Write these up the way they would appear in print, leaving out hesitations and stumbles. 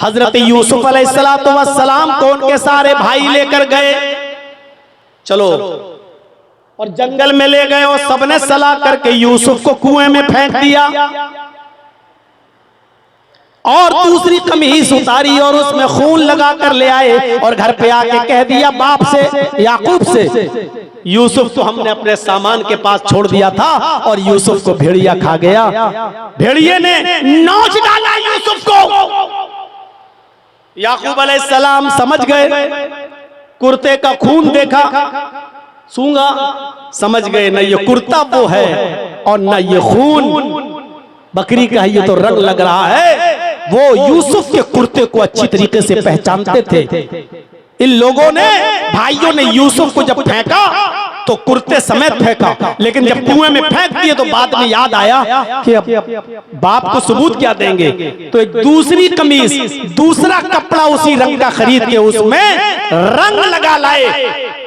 हजरत यूसुफ अलैहिस्सलाम को उनके सारे भाई लेकर गए, चलो, और जंगल में ले गए और सबने सलाह करके यूसुफ को कुएं में फेंक दिया और दूसरी कमीज उतारी और उसमें खून लगा कर ले आए और घर पे आके कह दिया बाप से, याकूब से, यूसुफ तो हमने अपने सामान के पास छोड़ दिया था और यूसुफ को भेड़िया खा गया। भेड़िए ने नोच डाला यूसुफ को। याकूब अलैहिस्सलाम समझ गए, कुर्ते का खून देखा, सूंगा, समझ गए न ये कुर्ता वो है और न ये खून बकरी का, ये तो रंग लग रहा है। वो यूसुफ के कुर्ते को अच्छी तरीके से पहचानते थे। इन लोगों ने, भाइयों ने यूसुफ को जब फेंका तो कुर्ते समेत फेंका, लेकिन जब कुएं में फेंक दिए तो बाद में याद आया कि अब बाप को सबूत क्या देंगे, तो एक दूसरी कमीज, दूसरा कपड़ा उसी रंग का खरीद के उसमें रंग लगा लाए,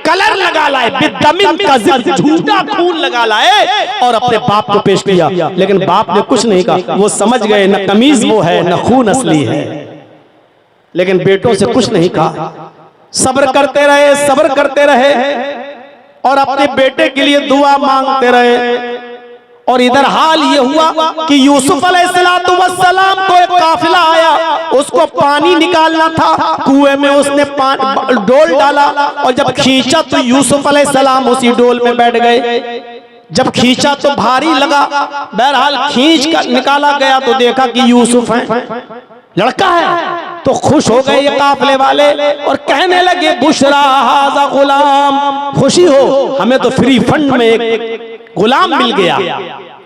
कलर लगा लाए, बिदमिन का झूठा खून लगा लाए और अपने बाप को पेश किया। लेकिन बाप ने कुछ नहीं कहा, वो समझ गए न कमीज वो है न खून असली है। लेकिन बेटों से कुछ नहीं कहा, सब्र करते रहे, सब्र करते रहे और अपने बेटे के लिए दुआ मांगते रहे। और इधर हाल ये हुआ कि यूसुफ अलैहिस्सलाम को एक काफिला आया, उसको पानी निकालना था, कुएं में उसने डोल डाला और जब खींचा तो यूसुफ अलैहिस्सलाम उसी डोल में बैठ गए। जब खींचा तो भारी लगा, बहरहाल खींच कर निकाला गया तो देखा कि यूसुफ है, लड़का है। तो खुश हो गए ये काफिले वाले और कहने लगे बुशरा हाज़ा गुलाम, खुशी हो, हमें तो फ्री फंड में एक गुलाम मिल गया,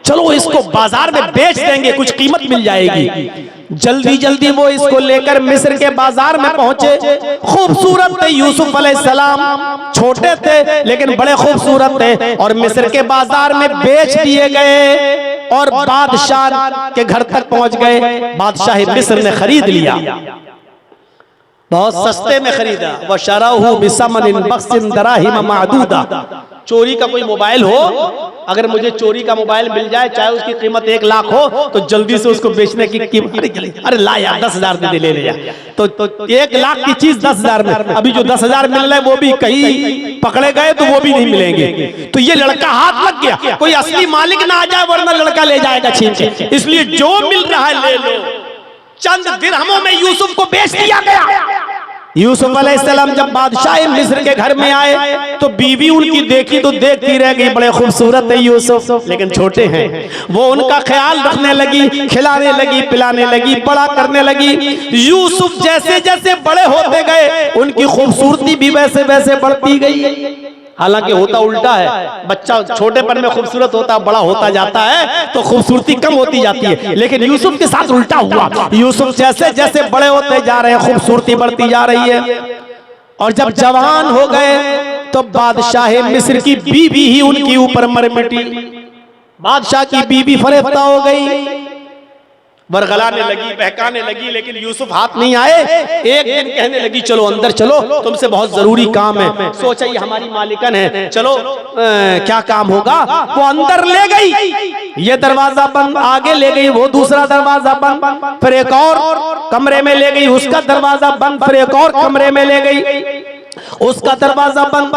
चलो इसको बाजार में बेच देंगे, कुछ कीमत मिल जाएगी। जल्दी जल्दी वो इसको लेकर मिस्र के बाजार में पहुंचे। खूबसूरत थे यूसुफ अलैहिस्सलाम, छोटे थे लेकिन बड़े खूबसूरत थे और मिस्र के बाजार में बेच दिए गए और बादशाह के घर तक पहुंच गए। बादशाह मिस्र ने खरीद लिया, बहुत सस्ते में खरीदा। वशराहु बिसमनिन बख्सिन दराहिम मादूदा। चोरी का कोई मोबाइल हो, अगर मुझे चोरी का मोबाइल मिल जाए, चाहे उसकी कीमत 1 लाख हो, तो जल्दी से उसको बेचने की कीमत, अरे ला यार 10,000 दे ले जा। तो 1 लाख की चीज 10,000 में, अभी जो 10,000 मिल रहा है वो भी कहीं पकड़े गए तो वो भी नहीं मिलेंगे। तो ये लड़का हाथ लग गया, कोई असली मालिक ना आ जाए वरना लड़का ले जाएगा छीन के, इसलिए जो मिल रहा है ले लो। चंद दिरहमों में यूसुफ को बेच दिया गया। यूसुफ अलैहिस्सलाम जब बादशाह मिस्र के घर में आए तो बीवी उनकी देखी तो देखती रह गई, बड़े खूबसूरत है यूसुफ, लेकिन छोटे हैं। वो उनका ख्याल रखने लगी, खिलाने लगी, पिलाने लगी, बड़ा करने लगी। यूसुफ जैसे जैसे बड़े होते गए उनकी खूबसूरती भी वैसे वैसे बढ़ती गई। हालांकि होता उल्टा है, बच्चा छोटेपन में खूबसूरत होता, बड़ा होता जाता है तो खूबसूरती कम होती जाती है, लेकिन यूसुफ के साथ उल्टा हुआ। यूसुफ जैसे जैसे बड़े होते जा रहे हैं खूबसूरती बढ़ती जा रही है और जब जवान हो गए तो बादशाह मिस्र की बीवी ही उनके ऊपर मर मिटी। बादशाह की बीवी फरेफ्ता हो गई, बरगलाने लगी, बहकाने लगी, लेकिन यूसुफ हाथ नहीं आए। एक दिन कहने लगी चलो अंदर चलो, तुमसे बहुत जरूरी काम है। सोचा ये हमारी मालिकन है, चलो क्या काम होगा। वो अंदर ले गई, ये दरवाजा बंद, आगे ले गई, वो दूसरा दरवाजा बंद, फिर एक और कमरे में ले गई, उसका दरवाजा बंद, फिर एक और कमरे में ले गई, उसका दरवाजा बंद,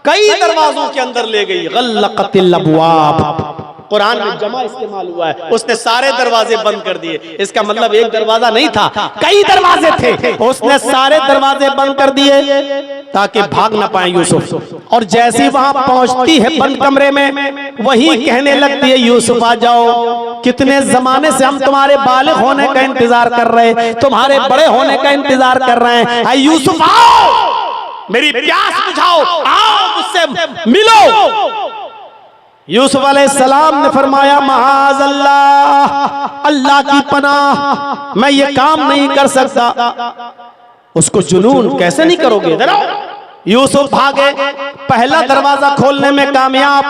कई दरवाजों के अंदर ले गई। गल्लक़तिल अबवाब, कुरान में जमा इस्तेमाल हुआ है, उसने सारे दरवाजे बंद कर दिए। इसका मतलब एक दरवाजा नहीं था, कई दरवाजे थे, उसने सारे दरवाजे बंद कर दिए ताकि भाग ना पाए यूसुफ। और जैसे ही वहां पहुंचती है बंद कमरे में, वही कहने लगती है यूसुफ आ जाओ, कितने जमाने से हम तुम्हारे बालिग होने का इंतजार कर रहे हैं, तुम्हारे बड़े होने का इंतजार कर रहे हैं। यूसुफ आओ, मेरी प्यास बुझाओ, आओ मुझसे मिलो। यूसुफ अलैहिस्सलाम ने फरमाया महाज़ अल्लाह, अल्लाह की पनाह, मैं ये काम नहीं कर सकता। उसको जुनून, कैसे नहीं करोगे, इधर आओ। यूसुफ भागे, पहला दरवाजा खोलने में कामयाब,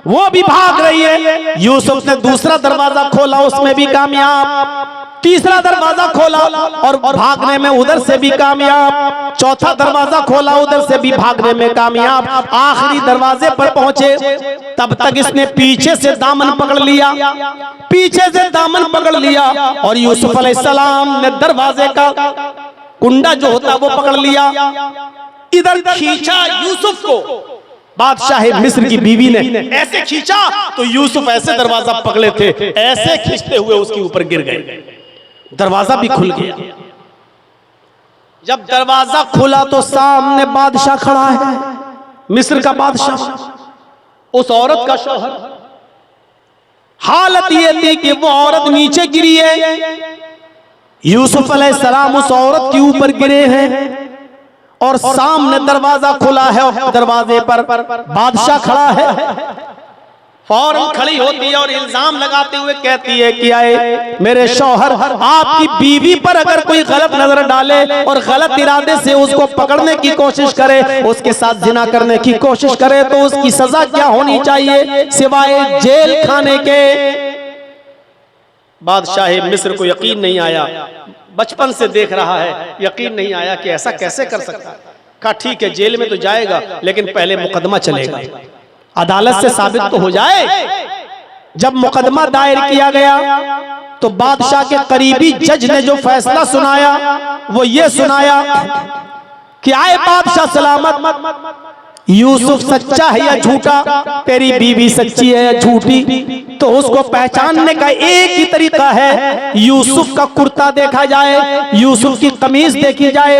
वो भी भाग रही है। यूसुफ ने दूसरा दरवाजा खोला, उसमें भी कामयाब। तीसरा दरवाजा खोला और भागने में उधर से भी कामयाब, चौथा दरवाजा खोला उधर से भी भागने में कामयाब, आखिरी दरवाजे पर पहुंचे तब तक इसने पीछे से दामन पकड़ लिया, पीछे से दामन पकड़ लिया और यूसुफ अलैहिस्सलाम ने दरवाजे का कुंडा जो होता वो पकड़ लिया, इधर खींचा यूसुफ को। बादशाह मिस्र की बीवी ने ऐसे खींचा तो यूसुफ ऐसे दरवाजा पकड़े थे, ऐसे खींचते हुए उसके ऊपर गिर गए, दरवाजा भी खुल गया। जब दरवाजा खुला तो सामने बादशाह खड़ा है, मिस्र का बादशाह, उस औरत का शौहर। हालत ये थी कि वो औरत नीचे गिरी है, यूसुफ अलैहिस्सलाम उस औरत के ऊपर गिरे हैं और सामने दरवाजा खुला है और दरवाजे पर बादशाह खड़ा है। फौरन खड़ी होती है और इल्जाम लगाते हुए कहती है कि आए मेरे शौहर, आपकी बीवी पर अगर कोई गलत नजर डाले और गलत इरादे से उसको पकड़ने की कोशिश करे, उसके साथ जिना करने की कोशिश करे तो उसकी सजा क्या होनी चाहिए सिवाय जेल खाने के। बादशाह मिस्र को यकीन नहीं आया, बचपन से देख रहा है, यकीन नहीं आया कि ऐसा कैसे कर सकता है। कहा ठीक है जेल में तो जाएगा लेकिन पहले मुकदमा चलेगा, अदालत से साबित तो हो जाए। जब मुकदमा दायर किया गया तो बादशाह के करीबी जज ने जो फैसला सुनाया वो ये सुनाया कि आए बादशाह सलामत, यूसुफ सच्चा है या झूठा, तेरी बीवी सच्ची है या झूठी, तो उसको पहचानने का एक ही तरीका है, यूसुफ का कुर्ता देखा जाए, यूसुफ की कमीज देखी जाए।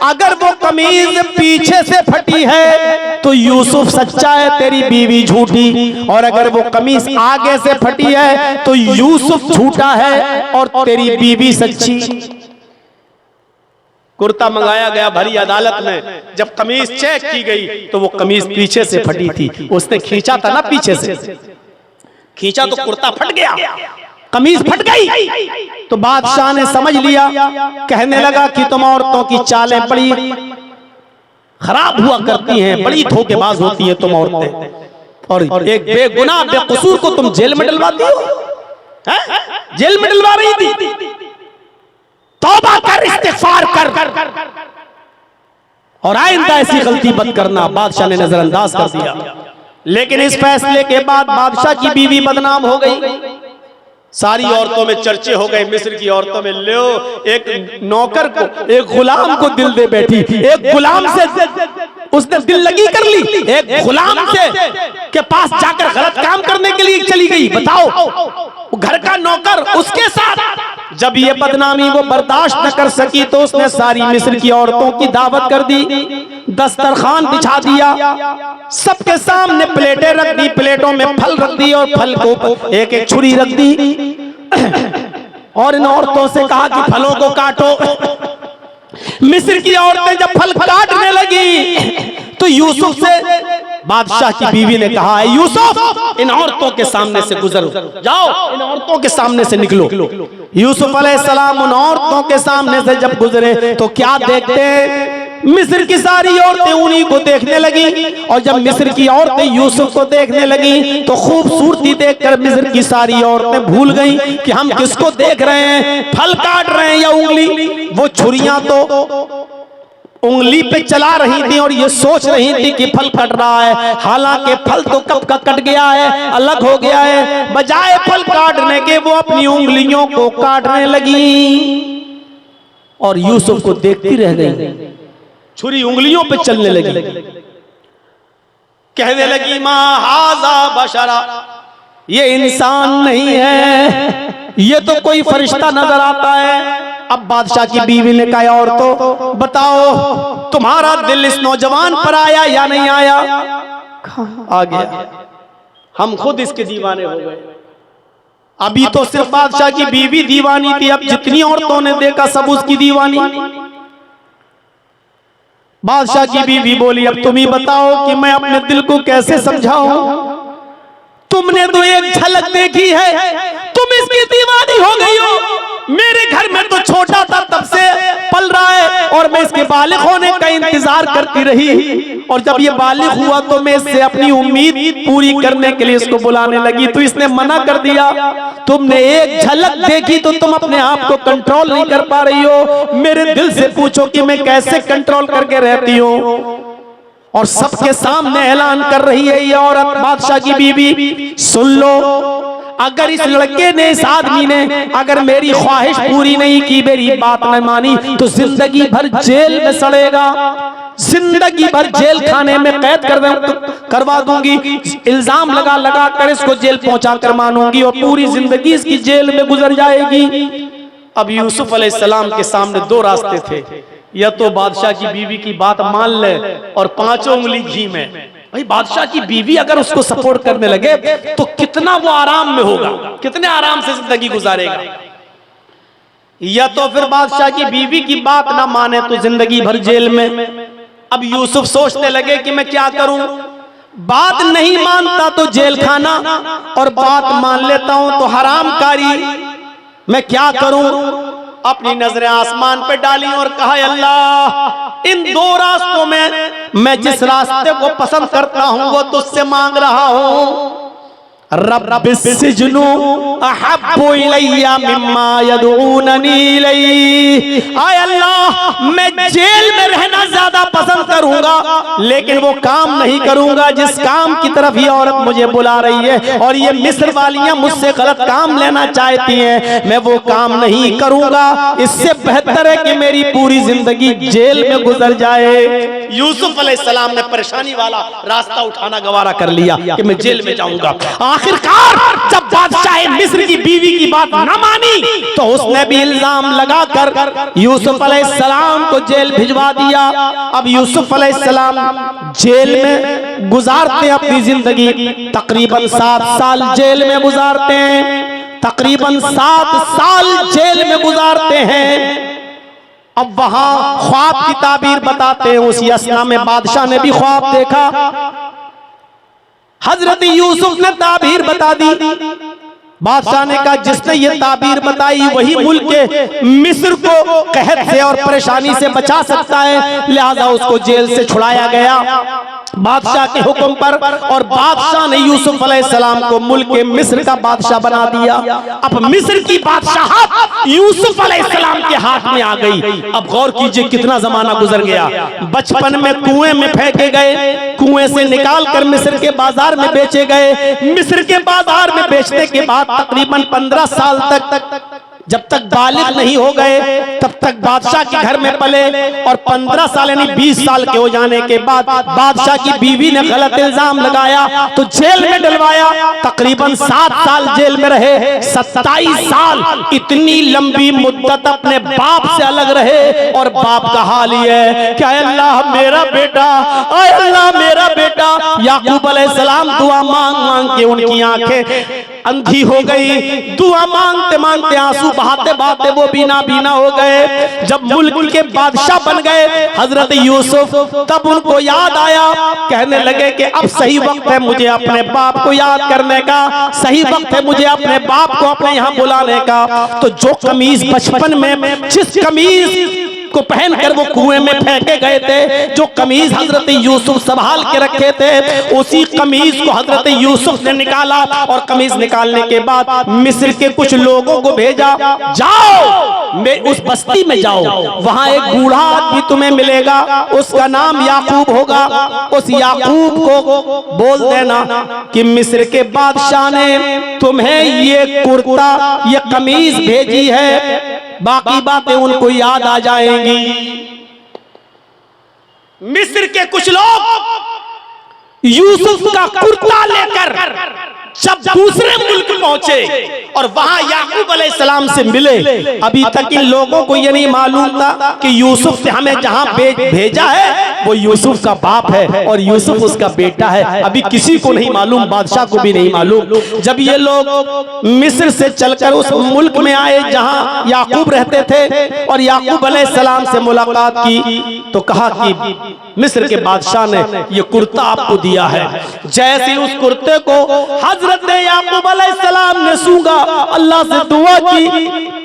अगर वो कमीज पीछे से फटी है तो यूसुफ सच्चा है, तेरी बीवी झूठी, और अगर वो कमीज आगे से फटी है तो यूसुफ झूठा है और तेरी बीवी सच्ची। कुर्ता मंगाया गया भरी अदालत में, जब कमीज चेक की गई तो वो कमीज पीछे से फटी थी, उसने खींचा था ना पीछे से, खींचा तो कुर्ता फट गया, कमीज फट गई। तो बादशाह ने समझ लिया, कहने लगा कि तुम औरतों की चालें बड़ी खराब हुआ करती हैं, बड़ी धोखेबाज होती हैं तुम औरतें, और एक बेगुनाह बेकसूर को तुम जेल में डलवाती हो, जेल में डलवा रही थी। तौबा कर, इस्तिग़फ़ार कर और आइंदा ऐसी गलती मत करना। बादशाह ने नजरअंदाज कर दिया, लेकिन इस फैसले के बाद बादशाह की बीवी बदनाम हो गई, सारी औरतों में चर्चे हो गए, मिस्र की औरतों में। लो एक नौकर को, एक गुलाम को दिल दे बैठी, एक गुलाम से उसने दिल लगी कर ली, एक गुलाम से के पास जाकर गलत काम करने के लिए चली गई। बताओ, घर का नौकर उसके साथ। जब ये बदनामी वो बर्दाश्त न कर सकी तो उसने सारी मिस्र की औरतों की दावत कर दी, दस्तरखान बिछा दिया, सबके सामने प्लेटें रख दी, प्लेटों में फल रख दी और फल को एक एक छुरी रख दी और इन औरतों से कहा कि फलों को काटो। मिस्र की औरतें जब फल काटने लगी तो यूसुफ से बादशाह की बीवी ने कहा, है यूसुफ इन औरतों के सामने से गुजरो, जाओ इन औरतों के सामने से निकलो। यूसुफ अलैहिस्सलाम उन औरतों के सामने से जब गुजरे तो क्या देखते हैं, मिस्र की सारी औरतें उन्हीं को देखने लगी, और जब मिस्र की औरतें यूसुफ को देखने लगी तो खूबसूरती देखकर मिस्र की सारी औरतें भूल गईं कि हम किसको देख रहे हैं, फल काट रहे हैं या उंगली। वो छुरियां तो उंगली पे चला रही थी और ये सोच रही थी कि फल कट रहा है, हालांकि फल तो कब का कट गया है, अलग हो गया है। बजाय फल काटने के वो अपनी उंगलियों को काटने लगी और यूसुफ को देखती रह गई, छुरी उंगलियों पे चलने लगी, कहने लगी माँ हाज़ा बशरा, ये इंसान नहीं है, ये तो कोई फरिश्ता नजर आता है। अब बादशाह की बीवी ने कहा, और तो बताओ तुम्हारा दिल इस नौजवान पर आया या नहीं आया? आ गया, हम खुद इसके दीवाने हो गए। अभी तो सिर्फ बादशाह की बीवी दीवानी थी, अब जितनी औरतों ने देखा सब उसकी दीवानी। बादशाह की बीवी बोली, अब तुम ही बताओ कि मैं अपने दिल को कैसे समझाऊं, तुमने तो एक झलक देखी है, तुम इसकी दीवानी हो गई हो। मेरे घर में तो छोटा था तब से पल रहा है, और मैं इसके बालिग होने का इंतजार करती रही, और जब ये बालिग हुआ तो मैं इससे अपनी उम्मीद पूरी करने के लिए इसको बुलाने लगी, तो इसने मना कर दिया। तुमने एक झलक देखी तो तुम अपने आप को कंट्रोल नहीं कर पा रही हो। मेरे दिल से पूछो कि मैं कैसे कंट्रोल करके रहती हूँ। और सबके सामने ऐलान कर रही है ये औरत, बादशाह की बीवी, सुन लो, अगर इस लड़के ने, इस आदमी ने अगर मेरी ख्वाहिश पूरी नहीं की, मेरी बात न मानी, तो जिंदगी भर जेल में सड़ेगा, जिंदगी भर जेल खाने में कैद करवा दूंगी, इल्जाम लगा लगा कर इसको जेल पहुंचा कर मानूंगी, और पूरी जिंदगी इसकी जेल में गुजर जाएगी। अब यूसुफ अलैहिस्सलाम के सामने दो रास्ते थे, या तो बादशाह की बीवी की बात मान ले और 5 उंगली घी में। भाई बादशाह की बीवी अगर उसको सपोर्ट करने लगे तो कितना वो आराम में होगा, कितने आराम से जिंदगी गुजारेगा। या तो फिर बादशाह की बीवी की बात ना माने तो जिंदगी भर जेल में। अब यूसुफ सोचने लगे कि मैं क्या करूं, बात नहीं मानता तो जेल खाना, और बात मान लेता हूं तो हरामकारी, मैं क्या करूं। अपनी नजरें आसमान पे डाली और कहा, अल्लाह, इन दो रास्तों में मैं जिस रास्ते को पसंद करता हूं वो तुझसे मांग रहा हूं। रब्बिस्सिज्नु अहब्बु इलैया मिम्मा यदऊननी इलैहि। आय अल्लाह, मैं जेल में रहना ज्यादा पसंद करूंगा, लेकिन वो काम नहीं करूंगा जिस काम की तरफ ये औरत मुझे बुला रही है, और ये मिस्र वालियां मुझसे गलत काम लेना चाहती हैं, मैं वो काम नहीं करूंगा। इससे बेहतर है कि मेरी पूरी जिंदगी जेल में गुजर जाए। यूसुफ अलैहिस्सलाम ने परेशानी वाला रास्ता उठाना गवारा कर लिया कि मैं जेल में जाऊंगा। आखिरकार जब बादशाह मिस्र की बीवी की बात न मानी तो उसने भी इल्जाम लगाकर यूसुफ अलैहिस्सलाम को जेल भिजवा दिया। अब यूसुफ अलैहिस्सलाम जेल में गुजारते अपनी जिंदगी, तकरीबन 7 साल जेल में गुजारते हैं, तकरीबन 7 साल जेल में गुजारते हैं। अब वहां ख्वाब की ताबीर बताते हैं, उसी असना में बादशाह ने भी ख्वाब देखा। हजरत यूसुफ ने ताबीर बता दी। बादशाह ने कहा, जिसने ये ताबीर बताई वही मुल्क के मिस्र को कहत से और परेशानी से बचा सकता है, लिहाजा उसको जेल से छुड़ाया गया बादशाह के हुक्म पर, और बादशाह ने यूसुफ अलैहिस्सलाम को मुल्क के मिस्र का बादशाह बना दिया। अब मिस्र की बादशाहत यूसुफ अलैहिस्सलाम के हाथ में आ गई। अब गौर कीजिए कितना जमाना गुजर गया। बचपन में कुएं में फेंके गए, कुएं से निकाल कर मिस्र के बाजार में बेचे गए, मिस्र के बाजार में बेचने के बाद तकरीबन 15 साल तक, जब तक बालिग नहीं हो गए तब तक बादशाह के घर में पले, और 15 साल यानी 20 साल के हो जाने के बाद बादशाह की बीवी ने गलत इल्जाम लगाया तो जेल में डलवाया। तकरीबन 7 साल जेल में रहे, 27 साल, इतनी लंबी मुद्दत अपने बाप से अलग रहे। और बाप का हाल ये है कि अल्लाह मेरा बेटा, अल्लाह मेरा बेटा। याकूब अलैहिस्सलाम दुआ मांग मांग के उनकी आंखें अंधी हो गई, दुआ मांगते मांगते आंसू बहाते बहाते वो बीना बीना हो गए। जब मुल्क के बादशाह बन गए हजरत यूसुफ, तब उनको याद आया, कहने लगे कि अब सही वक्त है मुझे अपने बाप को याद करने का, सही वक्त है मुझे अपने बाप को अपने यहाँ बुलाने का। तो जो कमीज बचपन में, जिस कमीज को पहनकर वो कुएं में फेंके गए थे, जो कमीज हजरत यूसुफ संभाल के रखे थे, उसी कमीज को हजरत यूसुफ ने निकाला, और कमीज निकालने के बाद मिस्र के कुछ लोगों को भेजा, जाओ उस बस्ती में जाओ, वहां एक बूढ़ा आदमी तुम्हें मिलेगा, उसका नाम याकूब होगा। उस याकूब को बोल देना कि मिस्र के बादशाह ने तुम्हें ये कुर्ता, ये कमीज भेजी है, बाकी बातें उनको याद आ जाएंगी। मिस्र के कुछ लोग यूसुफ का कुर्ता लेकर जब दूसरे मुल्क पहुंचे और वहां याकूब अलैहिस्सलाम से मिले, अभी तक इन लोगों को ये नहीं मालूम था कि यूसुफ ने हमें जहां भेजा है वो यूसुफ का बाप है और यूसुफ उसका बेटा है। अभी किसी को नहीं मालूम, बादशाह को भी नहीं मालूम। जब ये लोग मिस्र से चलकर उस मुल्क में आए जहां याकूब रहते थे और याकूब अलैहिस्सलाम से मुलाकात की, तो कहा कि मिस्र के बादशाह ने ये कुर्ता आपको दिया है। जैसे उस कुर्ते को हजरत याकूब अलैहिस्सलाम ने सूंघा, अल्लाह से दुआ की,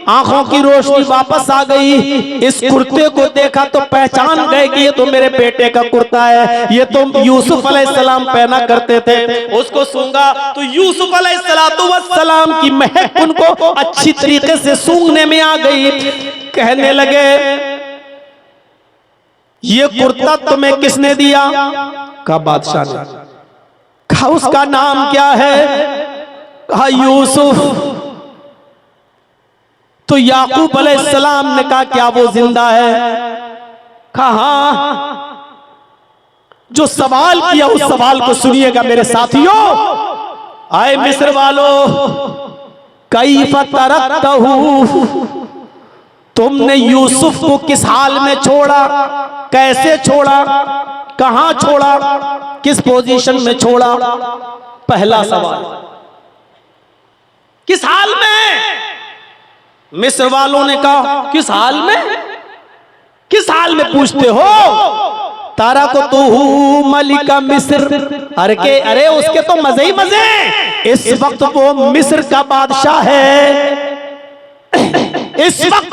आंखों की रोशनी वापस आ गई। इस कुर्ते को देखा तो पहचान गए कि ये तो मेरे बेटे का कुर्ता है, ये तो यूसुफ अलैहिस्सलाम पहना करते थे। उसको सूंघा तो यूसुफ अलैहिस्सलाम की महक उनको अच्छी तरीके से सूंघने में आ गई। कहने लगे, ये कुर्ता तुम्हें किसने दिया? कहा बादशाह ने। कहा उसका नाम क्या है? कहा यूसुफ। तो याकूब अलैहिस्सलाम ने कहा क्या वो जिंदा है? कहा जो सवाल किया उस सवाल को सुनिएगा मेरे साथियों। आए मिस्र वालों, कैफ़ तरक्तहू, तुमने यूसुफ को किस हाल में छोड़ा, कैसे छोड़ा, कहां छोड़ा, किस पोजीशन में छोड़ा? पहला सवाल, किस हाल में? मिस्र वालों ने कहा किस हाल में? किस हाल में पूछते हो? तारा को तू मलिका मिस्र। अरे उसके तो मजे ही मजे। इस वक्त वो मिस्र का बादशाह है। इस वक्त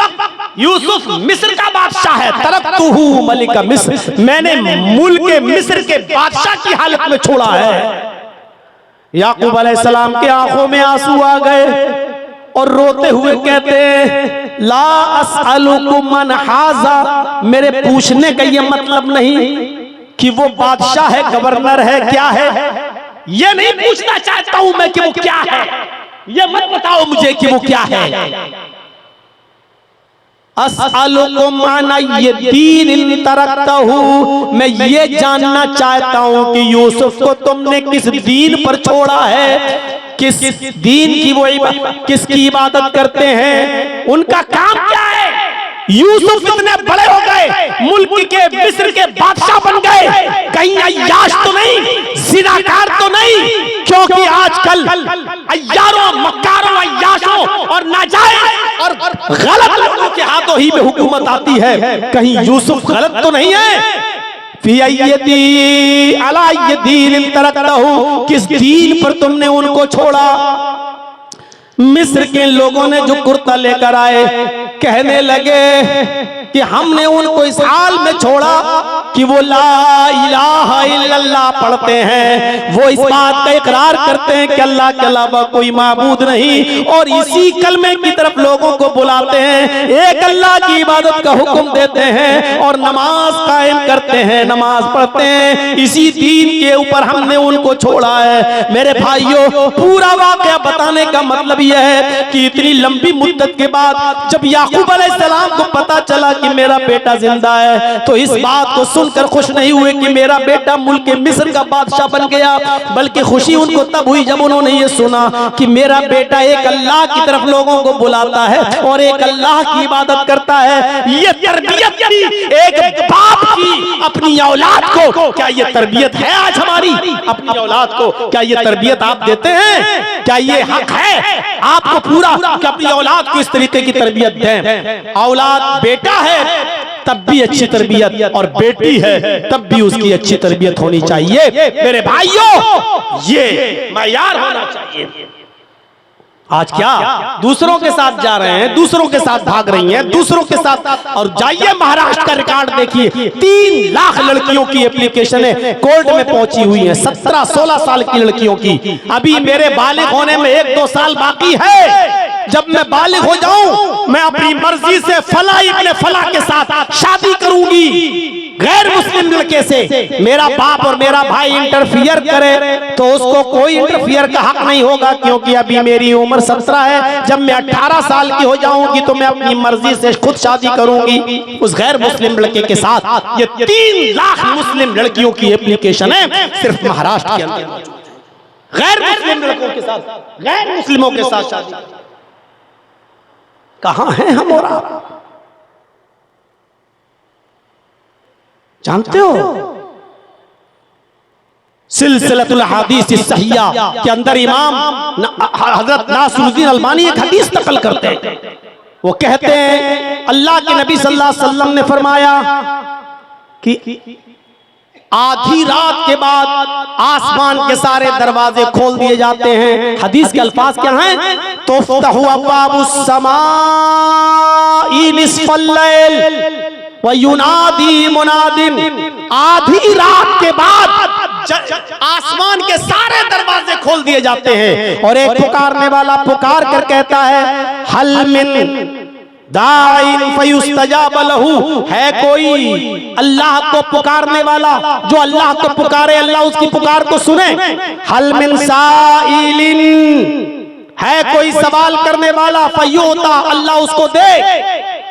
यूसुफ मिस्र का बादशाह है। तरक्तुहू मलिका मिस्र, मैंने मुल्क मिस्र के बादशाह की हालत में छोड़ा है। याकूब अलैहिस्सलाम के आंखों में आंसू आ गए और रोते हुए कहते, ला अस्अलुकुम मन हाजा, मेरे पूछने का ये मतलब नहीं कि वो बादशाह है, गवर्नर है, क्या है, ये नहीं पूछना चाहता हूं मैं कि वो क्या है। ये मत बताओ मुझे कि वो क्या है। अस्अलुकुम माना ये दीन तरक्तहू, मैं ये जानना चाहता हूं कि यूसुफ को तुमने किस दीन पर छोड़ा है, किस दीन की वो किसकी इबादत करते हैं, उनका काम क्या है। यूसुफ इतने बड़े हो गए, मुल्क के मिस्र के बादशाह बन गए, कहीं अय्याश तो नहीं, जिनाकार तो नहीं, क्योंकि आजकल अय्यारों, मक्कारों, अय्याशों और नाजायज और गलत लोगों के हाथों ही में हुकूमत आती है। कहीं यूसुफ गलत तो नहीं है। किस दीन पर तुमने उनको छोड़ा? मिस्र के लोगों ने जो कुर्ता लेकर आए, कहने लगे कि हमने उनको इस हाल में छोड़ा कि वो ला इलाहा इल्लल्लाह पढ़ते हैं, वो इस बात का इकरार करते हैं कि अल्लाह के अलावा कोई माबूद नहीं, और इसी कलमे की तरफ लोगों को बुलाते हैं, एक अल्लाह की इबादत का हुक्म देते हैं और नमाज कायम करते हैं, नमाज पढ़ते हैं। इसी दीन के ऊपर हमने उनको छोड़ा है। मेरे भाइयों, पूरा वाकया बताने का मतलब यह है कि इतनी लंबी मुद्दत के बाद जब याकूब अलैहिस्सलाम को पता चला कि मेरा बेटा जिंदा है, तो इस बात को सुनकर खुश नहीं हुए कि मेरा बेटा मुल्क मिस्र का बादशाह बन गया, बल्कि खुशी उनको तब हुई जब उन्होंने ये सुना कि मेरा बेटा एक अल्लाह की तरफ लोगों को बुलाता है और एक अल्लाह की इबादत करता है। ये तरबियत थी एक बाप की अपनी औलाद को। क्या ये तरबियत है आज हमारी अपनी औलाद को? क्या ये तरबियत आप देते हैं? क्या ये हक है आपको पूरा कि अपनी औलाद को इस तरीके की तरबियत दें? औलाद बेटा है तब भी अच्छी तरबियत, और बेटी है तब भी उसकी अच्छी तरबियत होनी चाहिए। मेरे भाइयों, ये मायार होना चाहिए। आज क्या दूसरों के साथ जा रहे हैं, दूसरों के साथ भाग रही हैं, दूसरों के साथ। और जाइए महाराष्ट्र का रिकॉर्ड देखिए, 3 लाख लड़कियों की एप्लीकेशनें कोर्ट में पहुंची हुई हैं, 17-16 साल की लड़कियों की। अभी मेरे बालिग होने में 1-2 साल बाकी है। जब मैं बालिग हो जाऊं, मैं अपनी मर्जी से फला इब्ने फला के साथ शादी करूंगी, गैर मुस्लिम लड़के से। मेरा बाप और मेरा भाई इंटरफियर करे तो उसको कोई इंटरफियर का हक नहीं होगा, क्योंकि अभी मेरी उम्र 17 है। जब मैं 18 साल की हो जाऊंगी तो मैं अपनी मर्जी से खुद शादी करूंगी उस गैर मुस्लिम लड़के के साथ। ये 3 लाख मुस्लिम लड़कियों की एप्लीकेशन है सिर्फ महाराष्ट्र के अंदर, गैर मुस्लिम लड़कों के साथ, गैर मुस्लिमों के साथ शादी। कहां हैं हम और आप? जानते हो, सिलसिलतुल हदीस सहिया के अंदर इमाम हजरत नासरुद्दीन अलबानी एक हदीस नकल करते हैं। वो कहते हैं अल्लाह के नबी सल्लल्लाहु अलैहि वसल्लम ने फरमाया कि आधी रात के बाद आसमान के सारे दरवाजे खोल दिए जाते हैं। हदीस के अल्फाज क्या हैं? तुफ्तहु अब्वाबुस समाई निस्फल लैल व युनादी मुनादिन। आधी रात के बाद आसमान के सारे दरवाजे खोल दिए जाते हैं और एक पुकारने वाला पुकार कर कहता है, हल मिन दाइन फयुस्तजाब लहू। है कोई अल्लाह को पुकारने वाला जो अल्लाह को पुकारे, अल्लाह उसकी पुकार को सुने। हल मिन साइलिन, है कोई सवाल करने वाला, फयुता, अल्लाह उसको दे।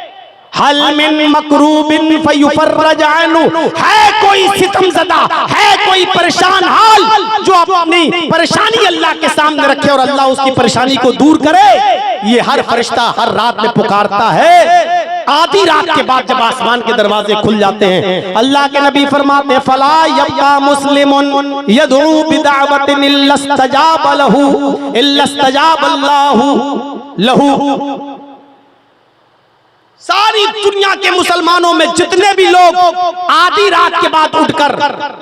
हल मिन मकरूबिन फयुफर्रज अन्हु, है कोई सितमज़दा, है कोई परेशान हाल जो अपनी परेशानी अल्लाह के सामने रखे और अल्लाह उसकी परेशानी को दूर करे। ये हर फरिश्ता हर रात में पुकारता है। आधी रात के बाद जब आसमान के दरवाजे खुल जाते हैं, अल्लाह के नबी फरमाते, फला यब्का मुस्लिमुन यदउ बिदावतिन इल्ला इस्तजाब लहू इल्ला इस्तजाब अल्लाहु लहू। सारी दुनिया के मुसलमानों में जितने भी लोग आधी रात के बाद उठकर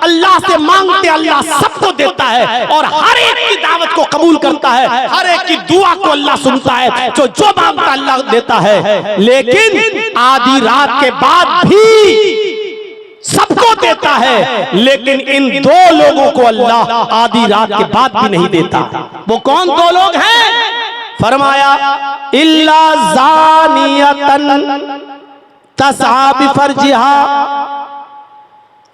अल्लाह से मांगते, अल्लाह सबको देता है और हर एक की दावत को कबूल करता है, हर एक की दुआ को अल्लाह सुनता है। जो मांगता अल्लाह देता है। लेकिन आधी रात के बाद भी सबको देता है, लेकिन इन दो लोगों को अल्लाह आधी रात के बाद भी नहीं देता। वो कौन दो लोग हैं? फरमाया, इल्ला ज़ानियतन तसआ बिफर्जिहा।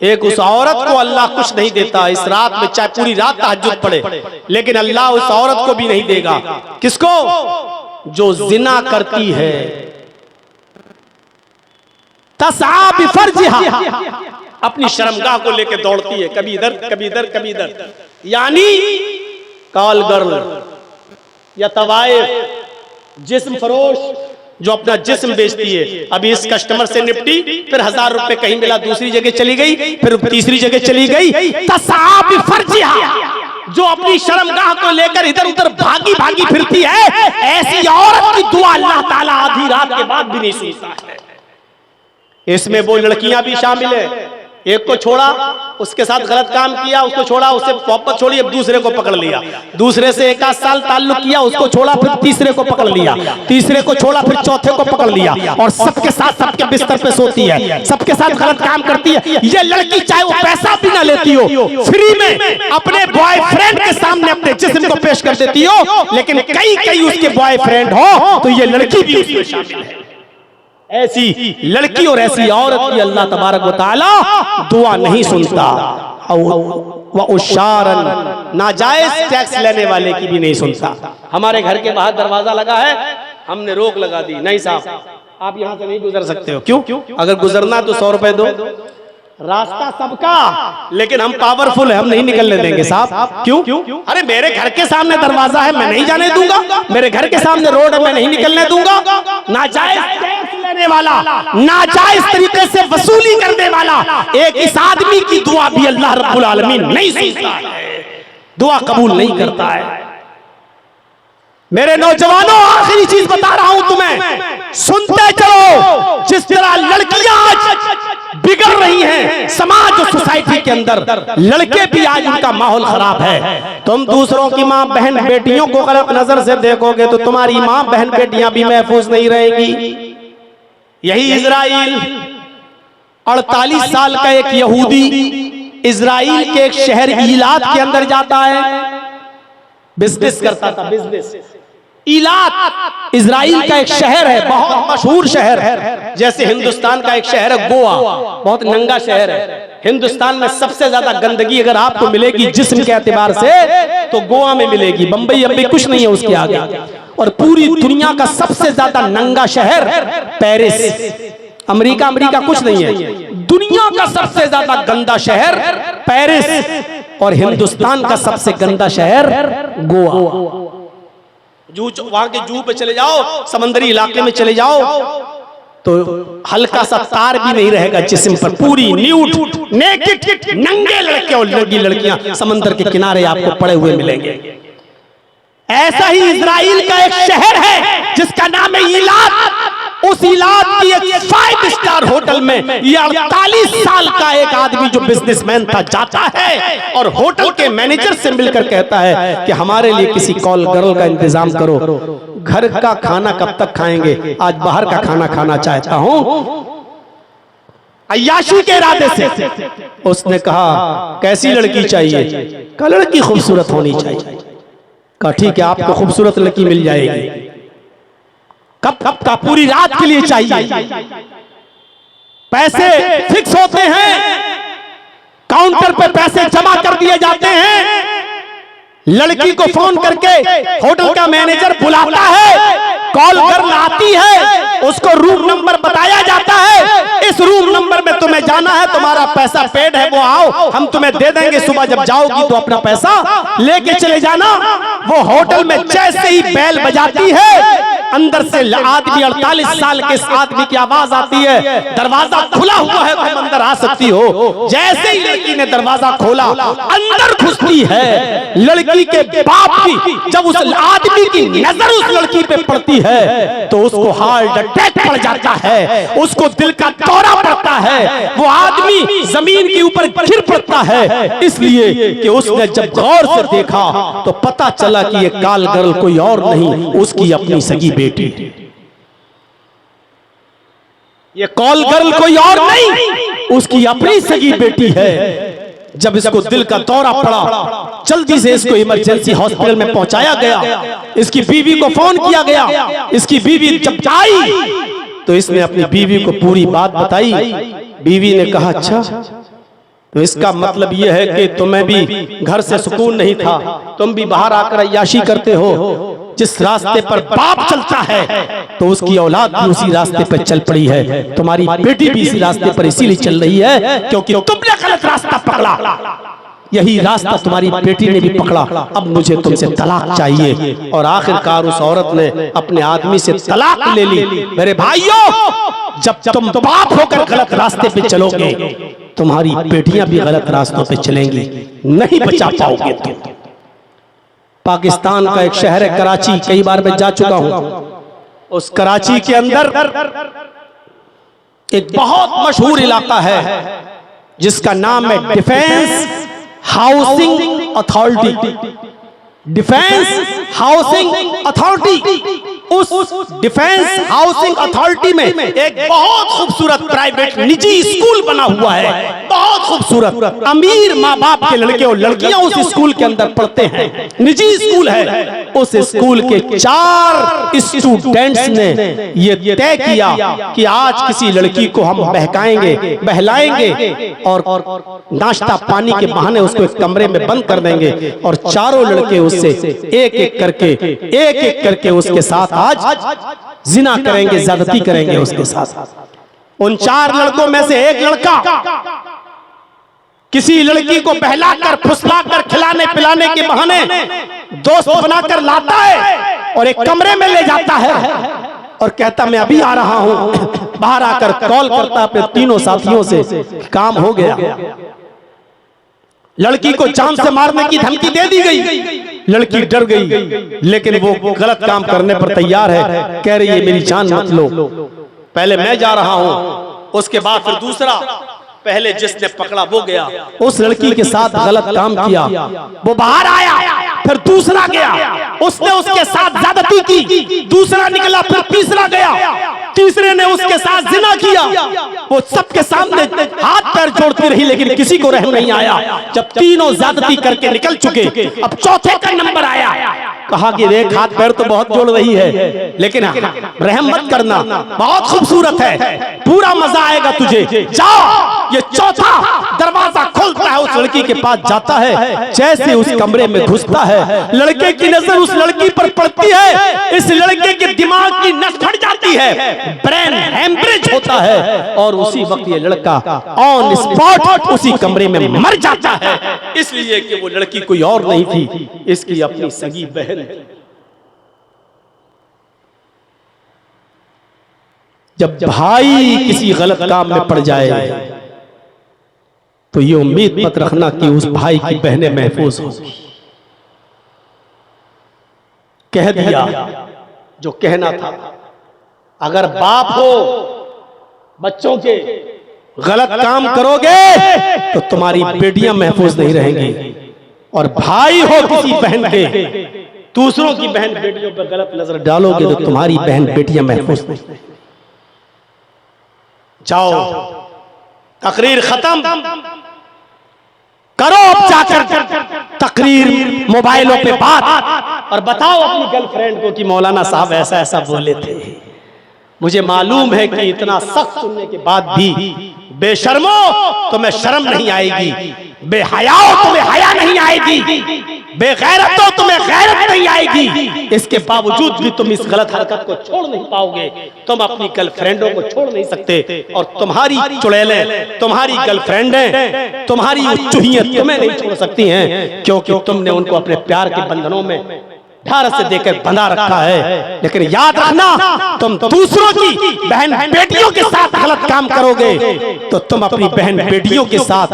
एक उस औरत को अल्लाह कुछ नहीं देता इस रात में, चाहे पूरी रात तहज्जुद पड़े, लेकिन अल्लाह उस औरत को भी नहीं देगा। किसको? जो जिना करती है। तसआ बिफर्जिहा, अपनी शर्मगाह को लेकर दौड़ती है, कभी इधर कभी इधर कभी इधर। यानी कॉल गर्ल या तवाइफ, जिस्म फरोश जो अपना जिस्म बेचती है। अभी इस कस्टमर से निपटी, फिर 1000 रुपए कहीं मिला, दूसरी जगह चली गई, फिर तीसरी जगह चली गई। तसआ बिफर्जिहा, जो अपनी शर्मगाह को लेकर इधर उधर भागी भागी फिरती है, ऐसी औरत की दुआ अल्लाह ताला आधी रात के बाद भी नहीं सुनता है। इसमें वो लड़कियां भी शामिल है। एक को छोड़ा, उसके साथ गलत काम किया, उसको छोड़ा, उससे मोहब्बत छोड़ी, अब दूसरे को पकड़ लिया। दूसरे से 1 आध साल ताल्लुक किया, उसको छोड़ा, फिर तीसरे को पकड़ लिया, तीसरे को छोड़ा, फिर चौथे को पकड़ लिया, और सबके साथ सबके बिस्तर पे सोती है, सबके साथ गलत काम करती है। ये लड़की चाहे वो पैसा भी ना लेती हो, फ्री में अपने बॉयफ्रेंड के सामने अपने जिस्म को पेश कर देती हो, लेकिन कई उसके बॉयफ्रेंड हो तो ये लड़की भी उसमें शामिल है। ऐसी लड़की और ऐसी औरत की अल्लाह तबारक व तआला दुआ नहीं सुनता। व उशारन, नाजायज टैक्स लेने वाले की भी नहीं सुनता। हमारे घर के बाहर दरवाजा लगा है, हमने रोक लगा दी, नहीं साहब आप यहाँ से नहीं गुजर सकते हो। क्यों? अगर गुजरना तो 100 रुपए दो। रास्ता सबका, लेकिन हम पावरफुल है, हम नहीं निकलने देंगे साहब। क्यों? अरे मेरे घर के सामने दरवाजा है, मैं नहीं जाने दूंगा। मेरे घर के सामने रोड है, मैं नहीं निकलने दूंगा। नाजायज टैक्स लेने वाला, नाजायज तरीके से वसूली करने वाला एक इस आदमी की दुआ भी अल्लाह रब्बुल आलमीन नहीं सुनता है, दुआ कबूल नहीं करता है। मेरे नौजवानों, आखिरी चीज बता रहा हूं तुम्हें, सुनते चलो। जिस तरह लड़कियां आज बिगड़ रही हैं समाज और सोसाइटी के अंदर, लड़के भी आज उनका माहौल खराब है। तुम दूसरों की मां बहन बेटियों को गलत नजर से देखोगे तो तुम्हारी मां बहन बेटियां भी महफूज नहीं रहेगी। यही इजराइल 48 साल का एक यहूदी इजराइल के एक शहर ईलात के अंदर जाता है, बिजनेस करता था, बिजनेस। ईलात इजराइल का एक शहर है, बहुत मशहूर शहर है। जैसे हिंदुस्तान का एक शहर है गोवा, बहुत नंगा शहर है। हिंदुस्तान में सबसे ज्यादा गंदगी अगर आपको मिलेगी जिस्म के एतबार से तो गोवा में मिलेगी। बंबई अब भी कुछ नहीं है उसके आगे। और पूरी दुनिया का सबसे ज्यादा नंगा शहर पेरिस। अमेरिका कुछ नहीं है, दुनिया का सबसे ज्यादा गंदा शहर पेरिस। और हिंदुस्तान का सबसे गंदा शहर गोवा। वहां के जू पे चले जाओ, समंदरी इलाके में चले जाओ तो हल्का सा तार भी नहीं रहेगा जिस्म पर, पूरी न्यूड नेकेड नंगे लड़के और लड़की लड़कियां समंदर के किनारे आपको पड़े हुए मिलेंगे। ऐसा ही इजराइल का एक शहर है जिसका नाम है ईलात। उस ईलात की एक 5 स्टार होटल में ये 48 साल का एक आदमी जो बिजनेसमैन था जाता है और होटल के मैनेजर से मिलकर कहता है कि हमारे लिए किसी कॉल गर्ल का इंतजाम करो, घर का खाना कब तक खाएंगे, आज बाहर का खाना खाना चाहता हूं। अय्याशी के इरादे से उसने कहा कैसी लड़की चाहिए, कहा लड़की खूबसूरत होनी चाहिए। कहा ठीक है आपको खूबसूरत लड़की मिल जाएगी। कब कब का, पूरी रात के लिए चाहिए। पैसे फिक्स होते हैं, काउंटर पे पैसे जमा कर दिए जाते हैं। लड़की को फोन करके होटल का मैनेजर बुलाता है, कॉल गर्ल आती है, उसको रूम नंबर बताया जाता है, इस रूम नंबर में तुम्हें जाना है, तुम्हारा पैसा पेड है, वो आओ हम तुम्हें दे देंगे, सुबह जब जाओगी तो अपना पैसा लेके चले जाना। वो होटल में जैसे ही बेल बजाती है, अंदर से आदमी 48 साल के आदमी की आवाज आती है, दरवाजा खुला हुआ है, तुम अंदर आ सकती हो। जैसे ही लड़की ने दरवाजा खोला, अंदर घुसती है, लड़की के बाप की जब उस आदमी की नजर उस लड़की पे पड़ती है तो उसको हार्ट अटैक पड़ जाता है, उसको दिल का दौरा पड़ता है, वो आदमी जमीन के ऊपर गिर पड़ता है, इसलिए कि उसने जब गौर से देखा तो पता चला कि ये काल गर्ल कोई और नहीं, उसकी अपनी सगी बेटी। ये कॉल गर्ल कोई और नहीं, उसकी अपनी सगी बेटी है। जब इसको दिल का दौरा पड़ा, जल्दी से इसको इमरजेंसी हॉस्पिटल में पहुंचाया गया। इसकी बीवी को फोन किया गया। इसकी बीवी जब आई तो इसने अपनी बीवी को पूरी बात बताई। बीवी ने कहा अच्छा, तो इसका मतलब यह है कि तुम्हें भी घर से सुकून नहीं था, तुम भी बाहर आकर अय्याशी करते हो। जिस रास्ते पर बाप चलता है तो उसकी औलाद भी उसी रास्ते पर चल पड़ी है। तुम्हारी बेटी भी इसी रास्ते पर इसीलिए चल रही है क्योंकि तुमने गलत रास्ता पकड़ा, यही रास्ता तुम्हारी बेटी ने भी पकड़ा। अब मुझे तुमसे तलाक चाहिए। और आखिरकार उस औरत ने अपने आदमी से तलाक ले ली। मेरे भाइयों, जब तुम बाप होकर गलत रास्ते पे चलोगे, तुम्हारी बेटियां भी गलत रास्तों पे चलेंगी, नहीं बचा पाओगे तुम। पाकिस्तान का एक शहर है कराची, कई बार मैं जा चुका हूं। उस कराची के अंदर एक बहुत मशहूर इलाका है जिसका नाम है defence housing authority. Defence housing authority. उस डिफेंस हाउसिंग अथॉरिटी में एक बहुत खूबसूरत प्राइवेट निजी स्कूल बना हुआ है, बहुत खूबसूरत। अमीर माँ बाप के लड़के और लड़कियां उस स्कूल के अंदर पढ़ते हैं, निजी स्कूल है। उस स्कूल के 4 स्टूडेंट्स ने ये तय किया कि आज किसी लड़की को हम बहकाएंगे, बहलाएंगे और नाश्ता पानी के बहाने उसको एक कमरे में बंद कर देंगे और चारों लड़के उससे एक एक करके उसके साथ आज जिना करेंगे, ज्यादती करेंगे उसके साथ। उन 4 लड़कों में से एक लड़का किसी लड़की को बहलाकर फुसलाकर खिलाने पिलाने के बहाने दोस्त बनाकर लाता है और एक कमरे में ले जाता है और कहता मैं अभी आ रहा हूं। बाहर आकर कॉल करता अपने 3 साथियों से, काम हो गया। लड़की को जान से मारने की धमकी दे दी गई। लड़की डर गई, लेकिन वो गलत काम करने पर तैयार है। कह रही है मेरी जान मत लो, पहले मैं जा रहा हूं, उसके बाद फिर दूसरा। पहले जिसने पकड़ा वो गया, उस लड़की के साथ गलत काम किया, वो बाहर आया, फिर दूसरा गया, उसने उसके साथ ज्यादती की, दूसरा निकला, फिर तीसरा गया, तीसरे ने उसके साथ जिना किया। वो सबके सामने हाथ पैर जोड़ती रही लेकिन किसी को रहम नहीं आया। जब तीनों ज्यादती करके निकल चुके, अब चौथे का नंबर आया। कहा कि देख हाथ पैर तो बहुत जोड़ रही है लेकिन रहम मत करना, बहुत खूबसूरत है, पूरा मजा आएगा तुझे, जाओ। ये चौथा दरवाजा खोलता है, उस लड़की के पास जाता है। जैसे उस कमरे में घुसता है, लड़के की नजर उस लड़की पर पड़ती है, इस लड़के के दिमाग की नस फट जाती है, ब्रेन हेमरेज होता है और उसी वक्त ये लड़का ऑन स्पॉट उसी कमरे में मर जाता है। इसलिए कि वो लड़की कोई और नहीं थी, इसकी अपनी सगी बहन थी। जब भाई किसी गलत काम में पड़ जाए तो ये उम्मीद मत रखना कि उस भाई की बहनें महफूज होंगी। कह दिया जो कहना था। अगर बाप हो बच्चों के गलत काम करोगे तो तुम्हारी बेटियां महफूज नहीं रहेंगी। और भाई हो किसी बहन के, दूसरों की बहन बेटियों पर गलत नजर डालोगे तो तुम्हारी बहन बेटियां महफूज नहीं। जाओ, तकरीर खत्म करो, अब जाकर तकरीर मोबाइलों पे बात और बताओ अपनी गर्लफ्रेंड को कि मौलाना साहब ऐसा ऐसा बोले थे। मुझे मालूम है कि इतना सख्त सुनने के बाद भी बेशर्मो तुम्हें शर्म नहीं आएगी, बेहयाओ तुम्हें हया नहीं आएगी, बेगैरतो तुम्हें गैरत नहीं आएगी। इसके बावजूद भी तुम इस गलत हरकत को छोड़ नहीं पाओगे। तुम अपनी गर्लफ्रेंडों को छोड़ नहीं सकते और तुम्हारी चुड़ैलें, तुम्हारी गर्लफ्रेंडें, तुम्हारी चुहियां तुम्हें नहीं छोड़ सकती हैं, क्योंकि तुमने उनको अपने प्यार के बंधनों में ढार से देकर बंधा रखा है। लेकिन याद रखना, तुम दूसरों की बहन बेटियों के साथ गलत काम करोगे तो तुम अपनी बहन बेटियों के साथ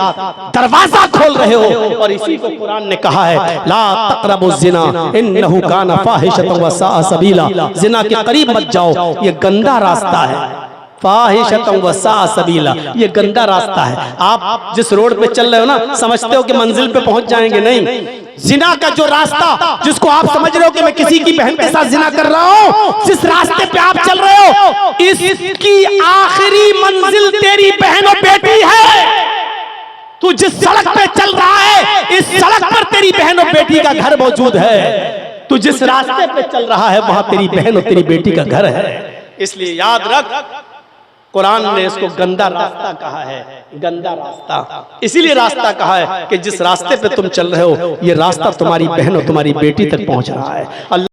दरवाजा खोल रहे हो। और इसी को कुरान ने कहा है, ला तक़रबु ज़िना इन्नहु काना फ़ाहिशतन व साअ सबीला। जिना के करीब मत जाओ, ये गंदा रास्ता है। फ़ाहिशतन व साअ सबीला, ये गंदा रास्ता है। आप जिस रोड पे चल रहे हो ना, समझते हो कि मंजिल पे पहुंच जाएंगे, नहीं। जिना का जो रास्ता, जिसको आप समझ रहे हो कि मैं किसी की बहन के साथ जिना कर रहा हूं, जिस रास्ते पे आप चल रहे हो, इसकी आखिरी मंजिल तेरी बहन और बेटी है। तू जिस सड़क पे चल रहा है, इस सड़क पर तेरी बहन और बेटी का घर मौजूद है। तू जिस रास्ते पे चल रहा है, वहां तेरी बहन और तेरी बेटी का घर है। इसलिए याद रख, कुरान ने इसको गंदा रास्ता कहा है, गंदा रास्ता। इसीलिए रास्ता कहा है कि जिस रास्ते पे तुम चल रहे हो, ये रास्ता तुम्हारी बहन और तुम्हारी बेटी तक पहुंच रहा है।